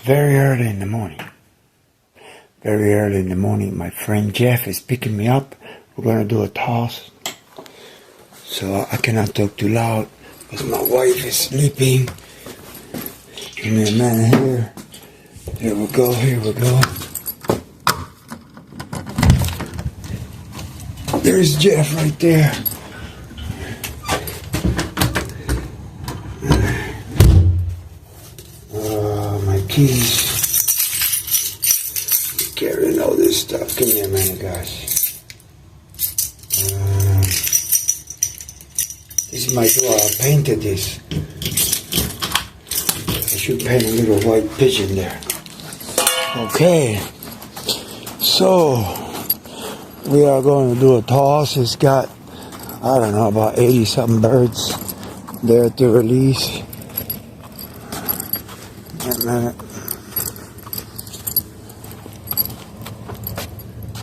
very early in the morning. Very early in the morning, my friend Jeff is picking me up. We're going to do a toss. So I cannot talk too loud because my wife is sleeping. Give me a minute here. Here we go, here we go. There's Jeff right there. My keys. Carrying all this stuff. Give me a minute, guys. This is my door. I painted this. I should paint a little white pigeon there. Okay. So, we are going to do a toss. It's got, I don't know, about 80-something birds there to release. Wait a minute.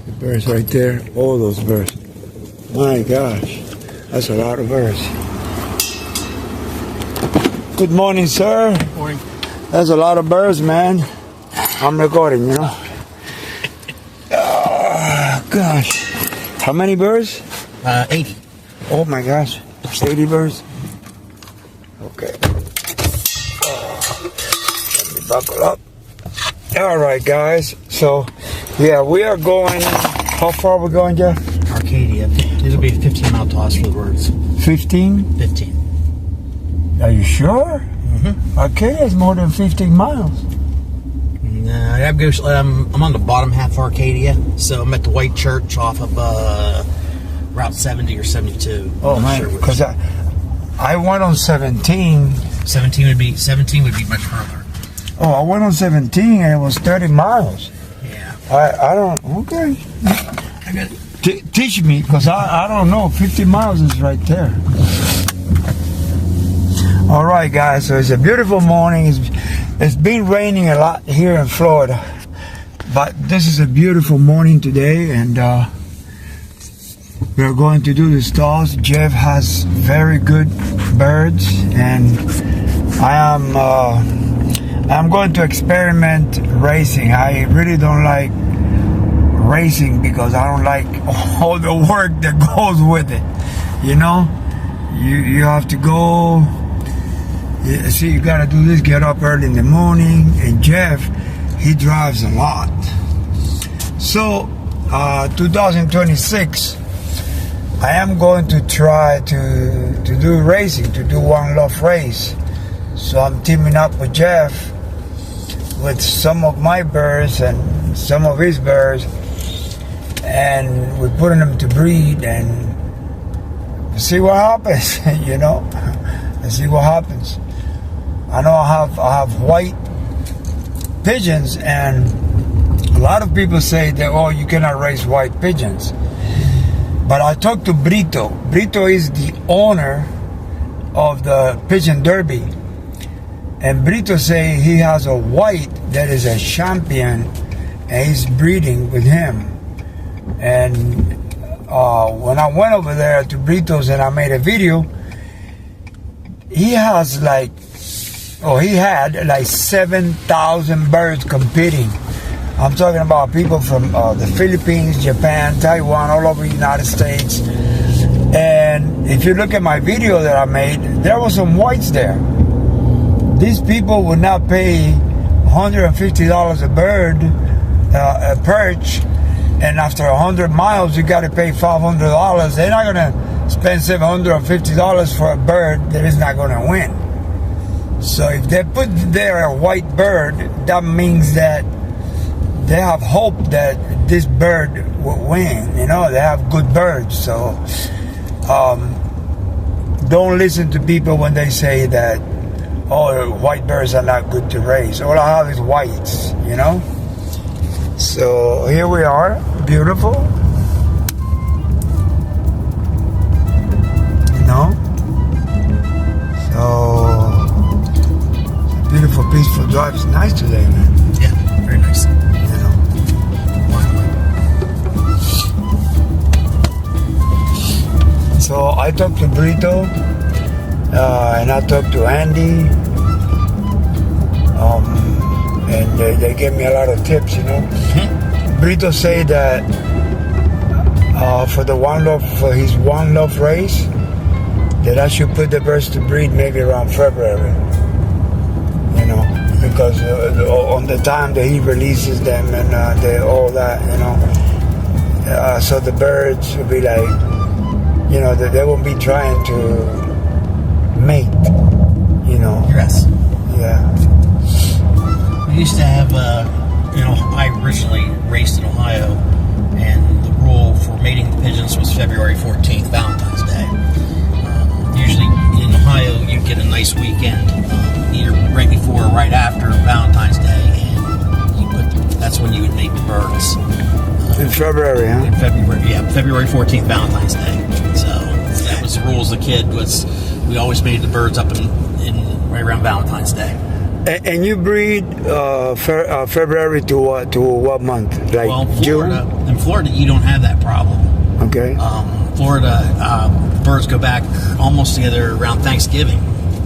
The birds right there. All those birds. My gosh. That's a lot of birds. Good morning, sir. Good morning. That's a lot of birds, man. I'm recording, you know. Oh, gosh. How many birds? 80. Oh, my gosh. 80 birds? Okay. Let me buckle up. All right, guys. So, yeah, we are going... How far are we going, Jeff? Arcadia. This will be a 15-mile toss for the birds. 15? 15. Are you sure? Mm-hmm. Arcadia is more than 15 miles. No, I'm on the bottom half of Arcadia, so I'm at the White Church off of Route 70 or 72. Oh, man, because I went on 17. 17 would be much further. Oh, I went on 17 and it was 30 miles. Yeah. I don't, okay. I got it. Teach me, because I don't know. 50 miles is right there. All right, guys, so it's a beautiful morning. It's been raining a lot here in Florida, but this is a beautiful morning today, and we're going to do this toss. Jeff has very good birds, and I'm going to experiment racing. I really don't like racing because I don't like all the work that goes with it. You know, you have to go. See, you gotta do this, get up early in the morning, and Jeff, he drives a lot. So, 2026, I am going to try to do racing, to do one love race. So I'm teaming up with Jeff, with some of my birds and some of his birds, and we're putting them to breed and see what happens, you know, and see what happens. I know I have white pigeons, and a lot of people say that, oh, you cannot raise white pigeons. But I talked to Brito. Brito is the owner of the Pigeon Derby. And Brito say he has a white that is a champion, and he's breeding with him. And when I went over there to Brito's and I made a video, he had like 7,000 birds competing. I'm talking about people from the Philippines, Japan, Taiwan, all over the United States. And if you look at my video that I made, there were some whites there. These people would not pay $150 a bird, a perch, and after 100 miles, you got to pay $500. They're not going to spend $750 for a bird that is not going to win. So if they put there a white bird, that means that they have hope that this bird will win. You know, they have good birds. So don't listen to people when they say that, oh, white birds are not good to raise. All I have is whites, you know. So here we are, beautiful. You know. So beautiful, peaceful drive. It's nice today, man. Yeah, very nice. You know. So I talked to Brito, and I talked to Andy. and they gave me a lot of tips, you know. Brito say that for his one love race, that I should put the birds to breed maybe around February, you know, because on the time that he releases them and all that, you know, so the birds will be like, you know, they won't be trying to mate, you know. Yes. Yeah. We used to have, you know, I originally raced in Ohio, and the rule for mating the pigeons was February 14th, Valentine's Day. Usually in Ohio, you get a nice weekend, either right before or right after Valentine's Day, and that's when you would mate the birds. In February, huh? In February, yeah, February 14th, Valentine's Day. So that was the rule as a kid. We always mated the birds up in right around Valentine's Day. And you breed February to what month? Like well, June? In Florida, you don't have that problem. Okay. Florida, birds go back almost together around Thanksgiving.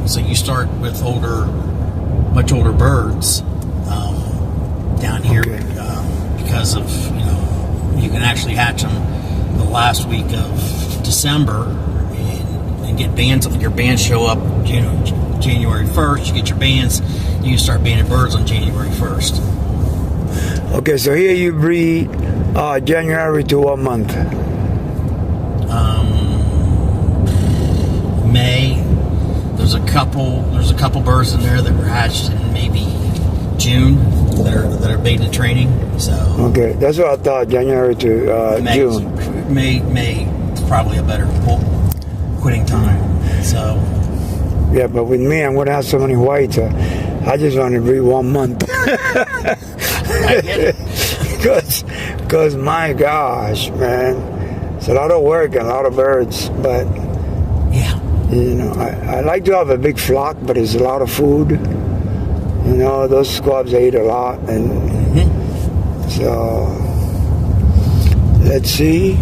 So you start with much older birds down here because of, you know, you can actually hatch them the last week of December and get bands. Your bands show up, you know, January 1st. You get your bands. You start banding birds on January 1st. Okay, so here you breed January to what month? May. There's a couple birds in there that were hatched in maybe June that are baited training. So okay, that's what I thought. January to June. May is probably a better quitting time. So yeah, but with me, I'm gonna have so many whites. I just want to breed 1 month. I get it. Because my gosh, man, it's a lot of work and a lot of birds. But yeah, you know, I like to have a big flock, but it's a lot of food. You know, those squabs they eat a lot, and so let's see.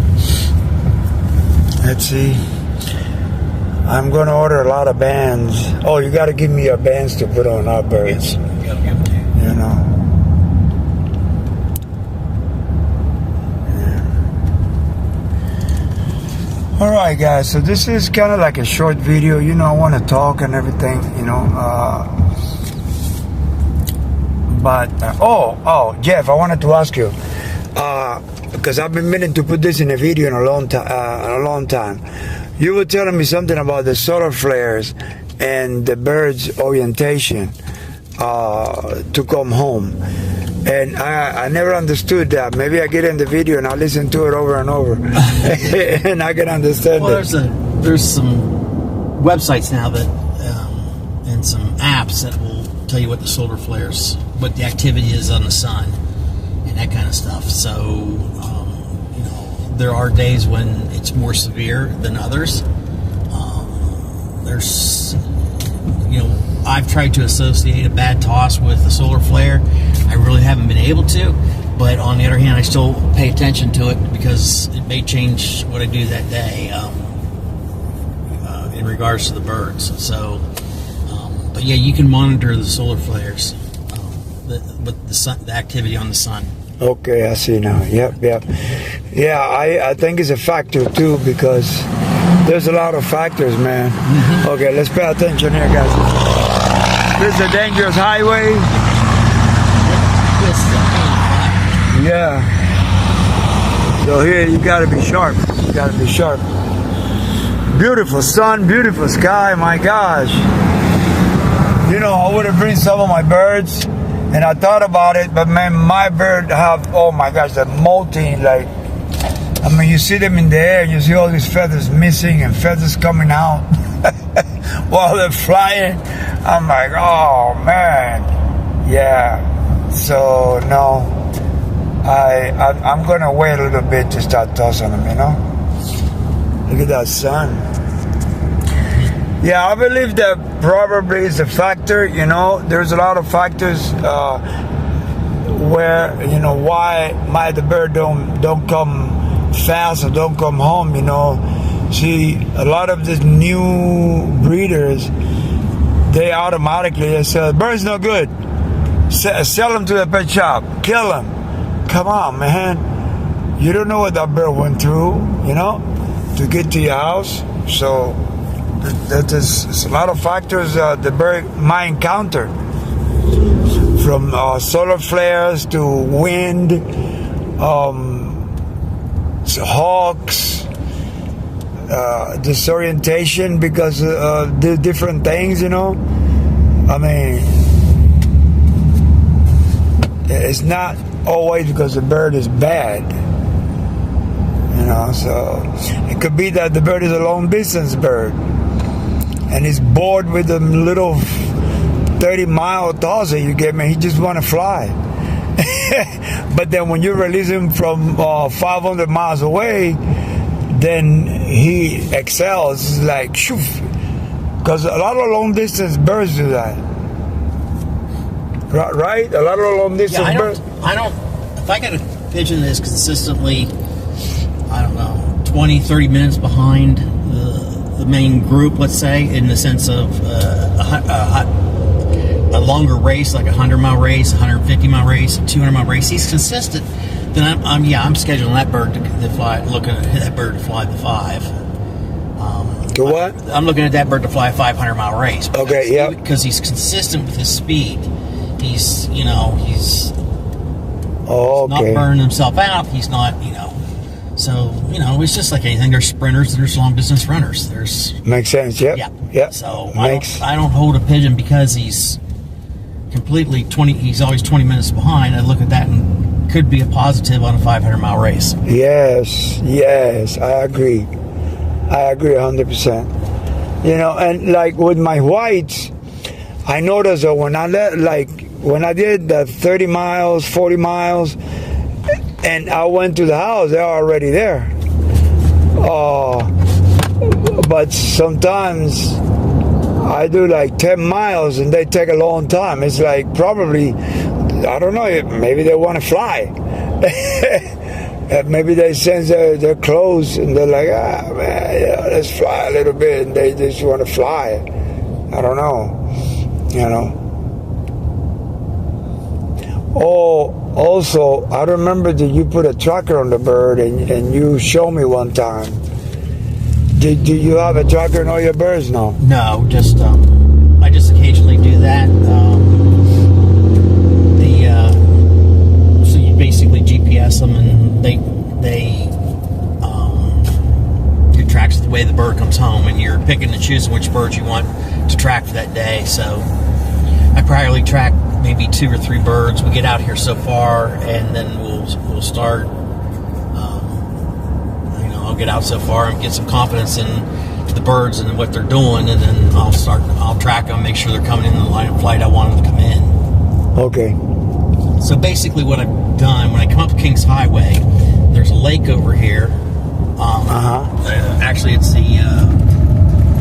I'm going to order a lot of bands. Oh, you got to give me your bands to put on our birds. Yep. You know. Yeah. All right, guys. So this is kind of like a short video. You know, I want to talk and everything. You know. Jeff, I wanted to ask you because I've been meaning to put this in a video in a long time. You were telling me something about the solar flares and the birds' orientation to come home. And I never understood that. Maybe I get in the video and I listen to it over and over. And I can understand it. There's some websites now that and some apps that will tell you what the solar flares, what the activity is on the sun and that kind of stuff. So there are days when it's more severe than others. I've tried to associate a bad toss with a solar flare. I really haven't been able to, but on the other hand, I still pay attention to it because it may change what I do that day in regards to the birds. So, but yeah, you can monitor the solar flares with the activity on the sun. Okay, I see now. Yep. Yeah, I think it's a factor too because there's a lot of factors, man. Okay, let's pay attention here, guys. This is a dangerous highway. Yeah. So here you gotta be sharp. Beautiful sun, beautiful sky, my gosh. You know, I would have bring some of my birds. And I thought about it, but man, my bird have, oh my gosh, they're molting, like, I mean, you see them in the air, you see all these feathers missing and feathers coming out while they're flying. I'm like, oh man, yeah. So no, I'm gonna wait a little bit to start tossing them, you know. Look at that sun. Yeah, I believe that probably is a factor, you know. There's a lot of factors where, you know, why the bird don't come fast or don't come home, you know. See, a lot of these new breeders, they automatically say, the bird's no good. Sell them to the pet shop. Kill them. Come on, man. You don't know what that bird went through, you know, to get to your house. So there's a lot of factors the bird might encounter, from solar flares to wind, hawks, disorientation because of the different things, you know. I mean, it's not always because the bird is bad, you know. So it could be that the bird is a long distance bird and he's bored with the little 30-mile toss that you give me. He just want to fly. But then when you release him from 500 miles away, then he excels. It's like shoof, because a lot of long distance birds do that, right? A lot of long distance birds. I don't. If I got a pigeon that is consistently, I don't know, 20, 30 minutes behind the main group, let's say, in the sense of a longer race, like a 100-mile race, 150-mile race, a 200-mile race, he's consistent, then I'm scheduling that bird to fly, looking at that bird to fly the 5. To what? I'm looking at that bird to fly a 500-mile race. Because, okay, yeah. Because he's consistent with his speed. He's not burning himself out. He's not, So, it's just like anything. There's sprinters and there's long-distance runners. Makes sense, yep. Yeah. So I don't hold a pigeon because he's completely he's always 20 minutes behind. I look at that and could be a positive on a 500-mile race. Yes, I agree 100%. And like with my whites, I noticed that when I did the 30 miles, 40 miles, and I went to the house, they're already there. But sometimes I do like 10 miles and they take a long time. It's like probably, I don't know, maybe they want to fly. Maybe they sense their clothes and they're like, man, let's fly a little bit, and they just want to fly. I don't know, Oh, also, I remember that you put a tracker on the bird and you showed me one time. Do you have a tracker on all your birds now? No, just I just occasionally do that. So you basically GPS them, and they it tracks the way the bird comes home, and you're picking and choosing which birds you want to track for that day. So I probably track maybe 2 or 3 birds. We get out here so far, and then we'll start. I'll get out so far and get some confidence in the birds and what they're doing, and then I'll track them, make sure they're coming in the line of flight I want them to come in. Okay. So basically what I've done, when I come up Kings Highway, there's a lake over here. Actually, it's the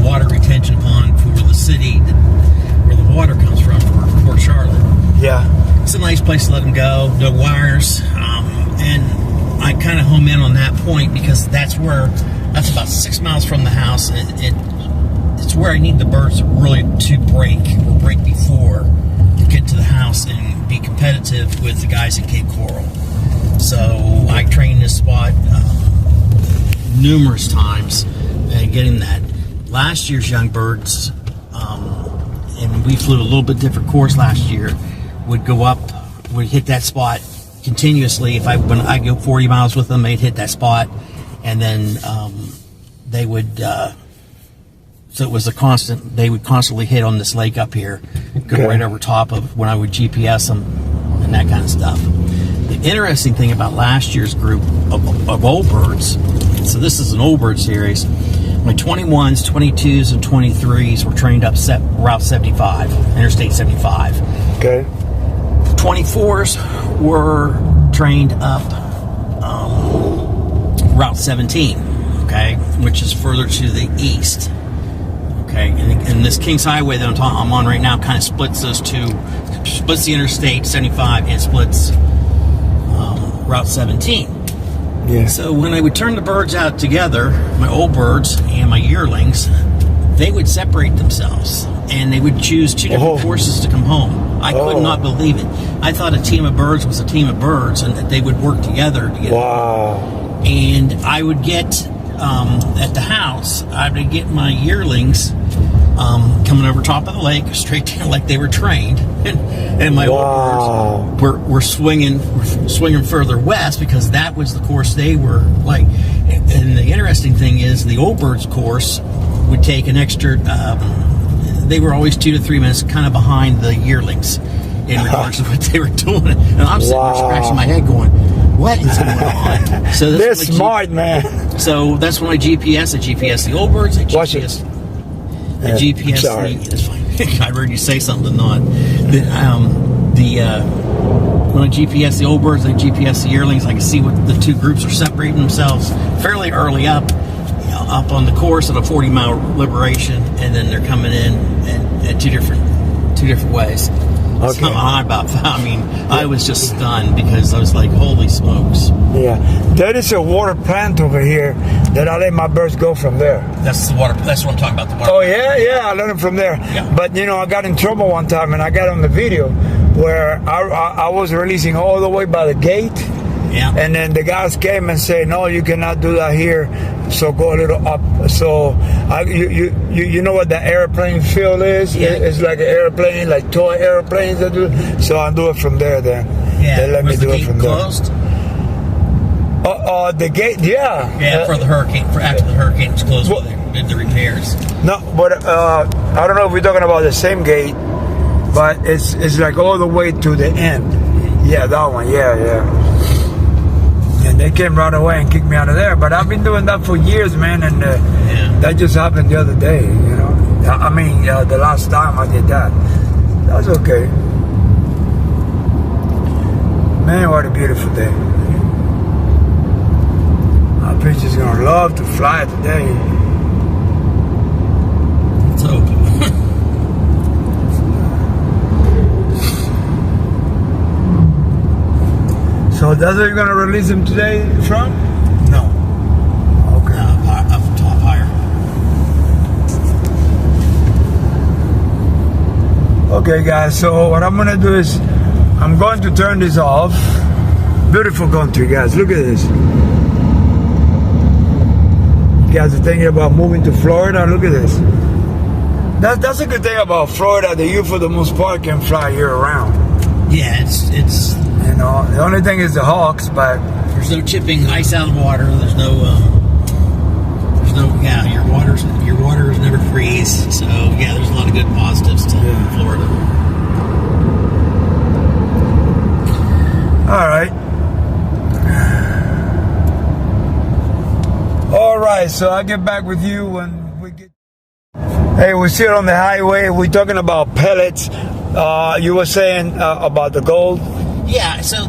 water retention pond for the city where the water comes from for Port Charlotte. Yeah. It's a nice place to let them go, no wires, and I kind of home in on that point because that's about 6 miles from the house. It's where I need the birds really to break before to get to the house and be competitive with the guys at Cape Coral. So I trained this spot numerous times and getting that. Last year's young birds, and we flew a little bit different course last year, would hit that spot continuously. When I go 40 miles with them, they'd hit that spot, and then they would. So it was a constant. They would constantly hit on this lake up here, go right over top of when I would GPS them and that kind of stuff. The interesting thing about last year's group of old birds. So this is an old bird series. My 21s, 22s, and 23s were trained up Route 75, Interstate 75. Okay. 24s were trained up Route 17, okay, which is further to the east, okay. And this Kings Highway that I'm on right now kind of splits those two, splits the Interstate 75 and splits Route 17. Yeah. So when I would turn the birds out together, my old birds and my yearlings, they would separate themselves, and they would choose 2 different courses to come home. I could not believe it. I thought a team of birds was a team of birds and that they would work together to get. Wow. And I would get at the house, I would get my yearlings coming over top of the lake, straight down like they were trained, and my old birds were swinging further west because that was the course they were like. And the interesting thing is, the old birds course would take an extra. They were always 2 to 3 minutes kind of behind the yearlings in regards to what they were doing, and I'm sitting there scratching my head, going, "What is going on?" So they're smart, man. So that's when I GPS. I GPS the old birds. I GPS. The GPS. It's fine. I heard you say something, not when I GPS the old birds, I GPS the yearlings. I can see what the two groups are separating themselves fairly early up on the course of a 40-mile liberation, and then they're coming in at two different ways. Okay. So I was just stunned because I was like, "Holy smokes!" Yeah, there is a water plant over here that I let my birds go from there. That's the water. That's what I'm talking about. The water. Oh yeah, I let them from there. Yeah. But I got in trouble one time, and I got on the video where I was releasing all the way by the gate. Yeah. And then the guys came and said, "No, you cannot do that here. So go a little up." So you know what the airplane field is? Yeah. It's like an airplane, like toy airplanes that do. So I do it from there. Then they let me do it from closed? there. The gate, yeah. Yeah, for the hurricane. For after the hurricane was closed, when they did the repairs. No, but I don't know if we're talking about the same gate, but it's like all the way to the end. Yeah, that one. Yeah. And they came right away and kicked me out of there. But I've been doing that for years, man, and that just happened the other day, the last time I did that. That's okay. Man, what a beautiful day. Our preacher's gonna love to fly today. Let's hope. So that's where you're gonna release him today from? No. Okay. Up top higher. Okay, guys. So what I'm gonna do is I'm going to turn this off. Beautiful country, guys. Look at this. You guys are thinking about moving to Florida? Look at this. That's a good thing about Florida, that you, for the most part, can fly year round. Yeah, it's. The only thing is the hawks, but There's no chipping ice out of the water. There's no. Your waters never freeze. So yeah, there's a lot of good positives to Florida. all right. So I'll get back with you when we get. Hey, we're still on the highway. We're talking about pellets. You were saying about the gold. Yeah, so,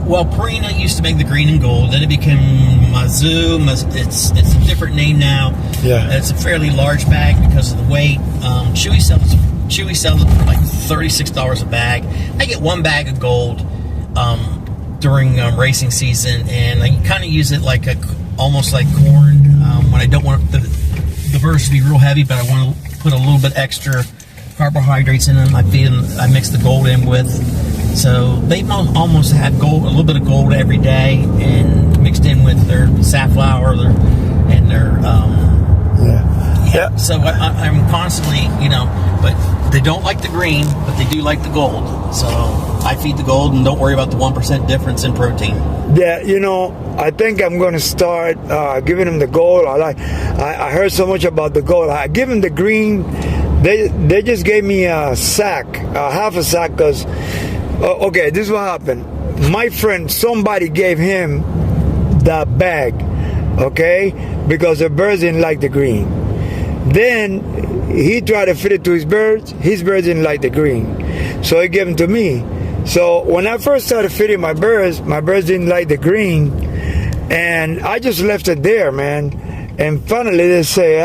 Purina used to make the green and gold. Then it became Mizzou. It's a different name now. Yeah. It's a fairly large bag because of the weight. Chewy sells it for like $36 a bag. I get one bag of gold during racing season, and I kind of use it like almost like corn when I don't want the birds to be real heavy, but I want to put a little bit extra carbohydrates in them. I mix the gold in with. So they almost had a little bit of gold every day, and mixed in with their safflower, and their So I'm constantly, but they don't like the green, but they do like the gold. So I feed the gold and don't worry about the 1% difference in protein. Yeah, I think I'm going to start giving them the gold. I heard so much about the gold. I give them the green. They just gave me a sack, half a sack, because. Okay, this is what happened. My friend, somebody gave him the bag, okay, because the birds didn't like the green. Then he tried to fit it to his birds didn't like the green, so he gave them to me. So when I first started feeding my birds didn't like the green, and I just left it there, man. And finally they say,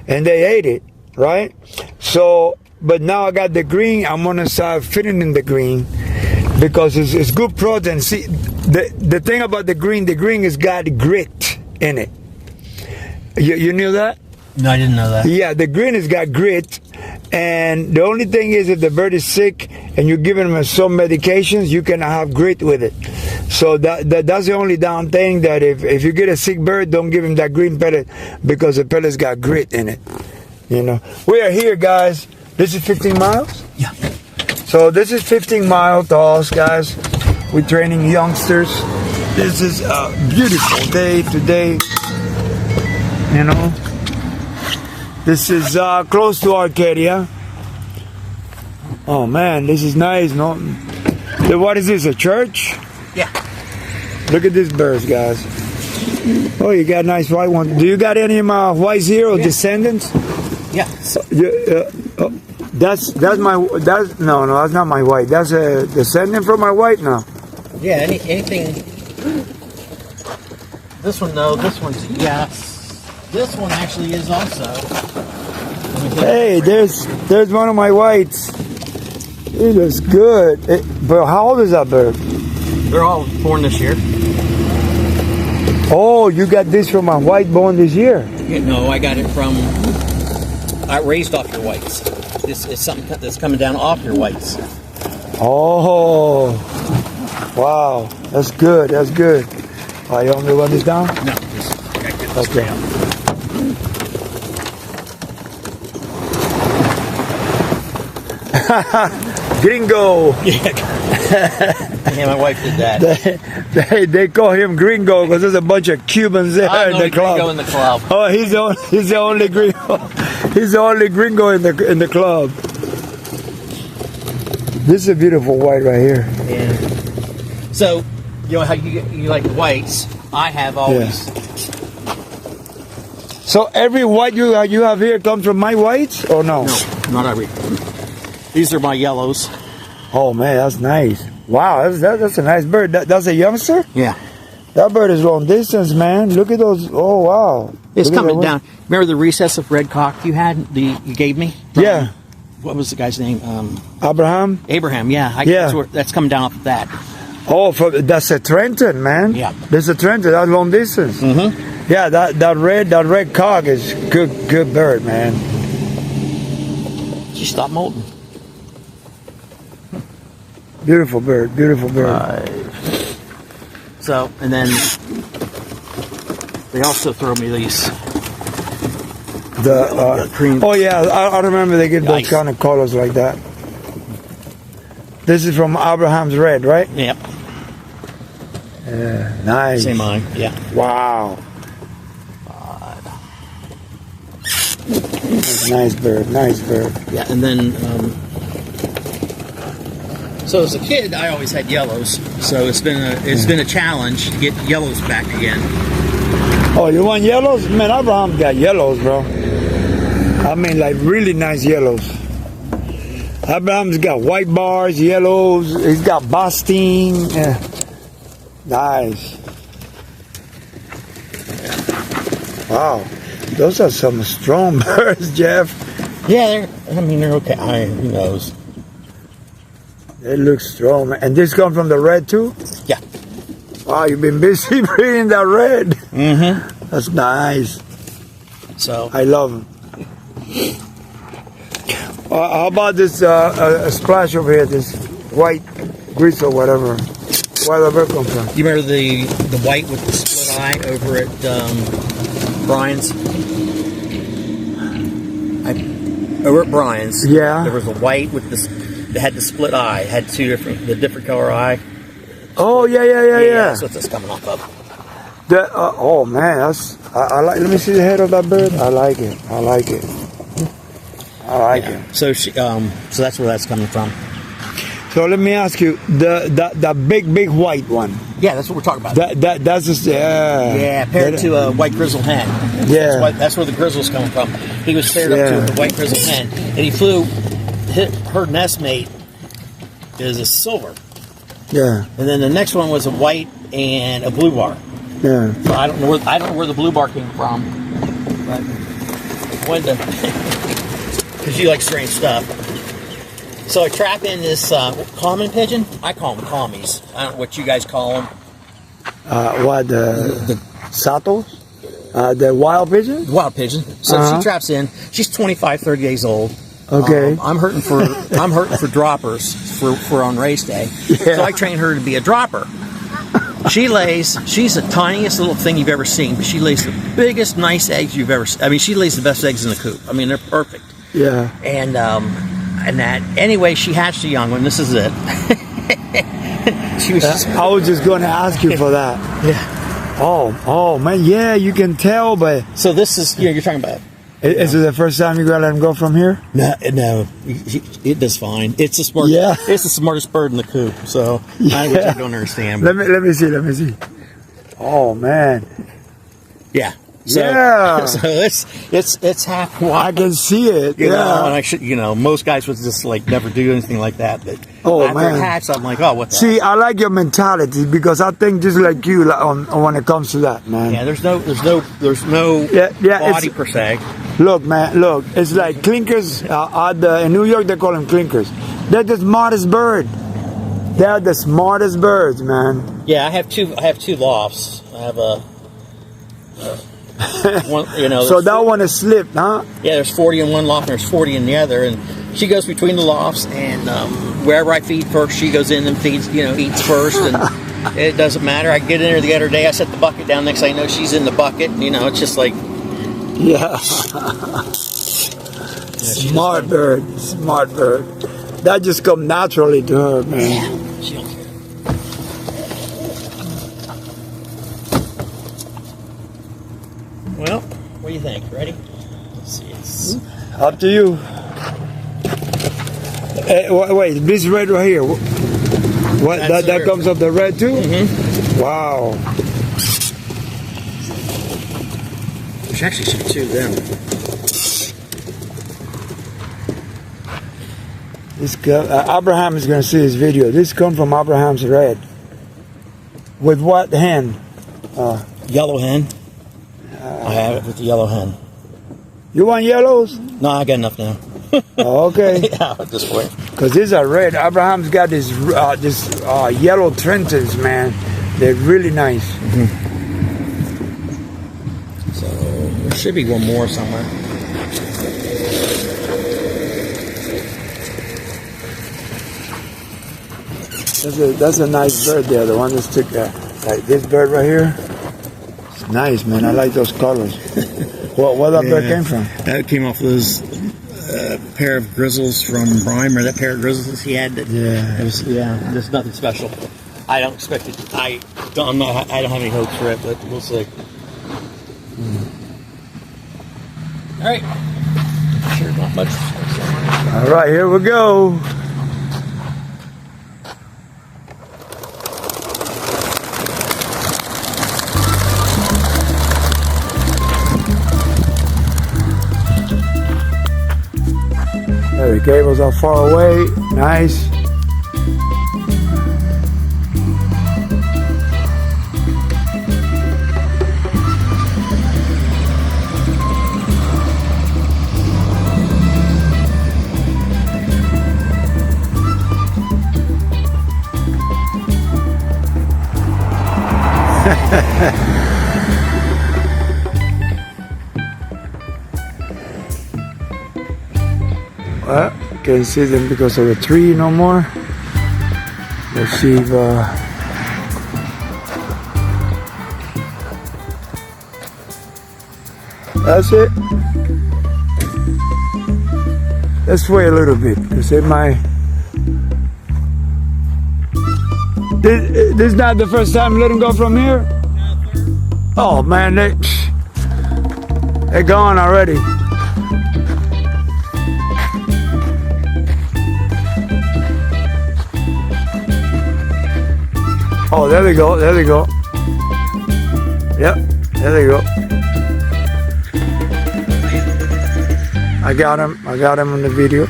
and they ate it, right? So. But now I got the green. I'm gonna start fitting in the green because it's good protein. See, the thing about the green has got grit in it. You knew that? No, I didn't know that. Yeah, the green has got grit, And the only thing is, if the bird is sick and you're giving them some medications, you cannot have grit with it. So that's the only down thing, that if you get a sick bird, don't give him that green pellet, because the pellet's got grit in it. You know, we are here, guys. This is 15 miles? Yeah. So this is 15 miles to us, guys. We're training youngsters. This is a beautiful day today. You know, this is close to Arcadia. Oh man, this is nice. No, what is this? A church? Yeah. Look at these birds, guys. Oh, you got a nice white one. Do you got any whites here or descendants? Yeah. That's no, that's not my white. That's a descendant from my white now. Yeah. Anything. This one, no. This one's yes. This one actually is also. Hey, there's one of my whites. It looks good. But how old is that bird? They're all born this year. Oh, you got this from a white born this year? Yeah, no, I got it from. I raised off your whites. This is something that's coming down off your whites. Oh, wow, that's good. That's good. You want me to run this down? No, just get this okay. down. Gringo. Yeah, my wife did that. They call him Gringo because there's a bunch of Cubans there in the club. Gringo in the club. Oh, he's the only Gringo. He's the only Gringo in the club. This is a beautiful white right here. Yeah. So, you know how you like whites? I have always. Yeah. So every white you have here comes from my whites, or no? No, not every. These are my yellows. Oh man, that's nice. Wow, that's a nice bird. That's a youngster? Yeah. That bird is long distance, man. Look at those. Oh wow. It's Look coming down. Remember the recessive red cock you had? You gave me? Yeah. What was the guy's name? Abraham? Abraham, yeah. That's coming down off of that. Oh, that's a Trenton, man. Yeah. That's a Trenton. That's long distance. Mm-hmm. Yeah, that red cock is good bird, man. She stopped molting. Beautiful bird. So, and then they also throw me these. The cream. Oh yeah, I remember they give those kind of colors like that. This is from Abraham's red, right? Yep. Yeah, nice. Same mine. Yeah. Wow. Nice bird. Yeah, and then. So as a kid, I always had yellows. So it's been a challenge to get yellows back again. Oh, you want yellows? Man, Abraham got yellows, bro. I mean, like really nice yellows. Abraham's got white bars, yellows. He's got Boston. Yeah. Nice. Wow, those are some strong birds, Jeff. Yeah, they're okay. Who knows? They look strong, man. And this come from the red too? Yeah. Wow, you've been busy breeding that red. Mm-hmm. That's nice. So I love them. How about this a splash over here? This white gristle, whatever. Where the bird come from? You remember the white with the split eye over at Brian's? Over at Brian's. Yeah. There was a white with that had the split eye. It had the different color eye. Oh yeah. That's what that's coming off of. Oh man, I like. Let me see the head of that bird. I like it. I like it. So that's where that's coming from. So let me ask you, the big white one. Yeah, that's what we're talking about. That's just paired to a white grizzle hen. Yeah, that's where the grizzle's coming from. He was paired up to a white grizzle hen, and he flew. Her nest mate is a silver. Yeah. And then the next one was a white and a blue bar. Yeah. So I don't know where the blue bar came from, but when because you like strange stuff. So I trap in this common pigeon. I call them commies. I don't know what you guys call them. What the satos? The wild pigeon? Wild pigeon. So she traps in. She's 25, 30 days old. Okay. I'm hurting for droppers for on race day. Yeah. So I train her to be a dropper. She's the tiniest little thing you've ever seen, but she lays the biggest, nice eggs you've ever seen. I mean, she lays the best eggs in the coop. I mean, they're perfect. Yeah. And that, anyway, she hatched a young one. This is it. She was I was just going to ask you for that. Yeah. Oh, man. Yeah, you can tell, but... So this is, you're talking about... Is it the first time you're going to let him go from here? No, it does fine. It's the smart. Yeah. It's the smartest bird in the coop. So I don't understand. Let me see. Oh man. Yeah. So, yeah. So it's half wild. I can see it. You yeah. know, and I should, most guys would just like never do anything like that. But after man. it hatched, I'm like, oh, what the See, I like your mentality because I think just like you on when it comes to that, man. Yeah, there's no body per se. Look, man, it's like clinkers in New York. They call them clinkers. They're the smartest bird. They're the smartest birds, man. Yeah, I have two lofts. I have a one, so that one is slipped, huh? Yeah, there's 40 in one loft and there's 40 in the other, and she goes between the lofts, and wherever I feed first, she goes in and feeds, eats first, and it doesn't matter. I get in there the other day, I set the bucket down, next thing I know she's in the bucket, it's just like... Yeah. Smart bird. That just come naturally to her, man. Yeah, she don't care. Well, what do you think? Ready? Let's see. It's... Up to you. Wait, this red right here. What? That comes up the red too? Mm-hmm. Wow. There's actually should be two of them. This Abraham is going to see his video. This comes from Abraham's red. With what hen? Yellow hen. I have it with the yellow hen. You want yellows? No, I got enough now. Okay. Yeah, at this point. Because these are red. Abraham's got this yellow Trentons, man. They're really nice. Mm-hmm. So there should be one more somewhere. That's a nice bird there. The one that took like this bird right here. It's nice, man. I like those colors. What that bird came from? That came off those pair of grizzles from Brian. Remember that pair of grizzles he had? There's nothing special. I don't expect it. I don't have any hopes for it, but we'll see. All right. Sure, not much. All right, here we go. The cables are far away. Nice. Well, can't see them because of the tree no more. Let's see if that's it. Let's wait a little bit because it might. This is not the first time letting go from here. Oh man, they're gone already. Oh, there they go. There they go. Yep, there they go. I got him. I got him on the video.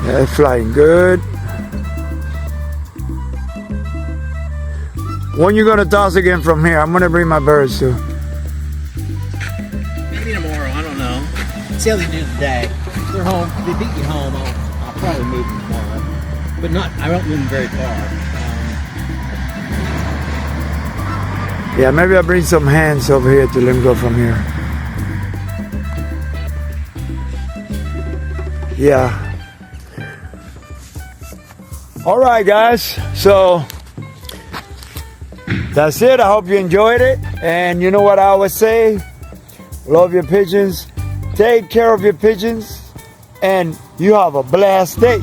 Yeah, they're flying good. When you gonna toss again from here? I'm gonna bring my birds too. Maybe tomorrow. I don't know. See how they do today. If they're home. If they beat you home, I'll probably move them tomorrow. But not. I don't move them very far. Yeah, maybe I'll bring some hands over here to let them go from here. Yeah. All right, guys. So that's it. I hope you enjoyed it. And you know what I always say? Love your pigeons. Take care of your pigeons. And you have a blessed day.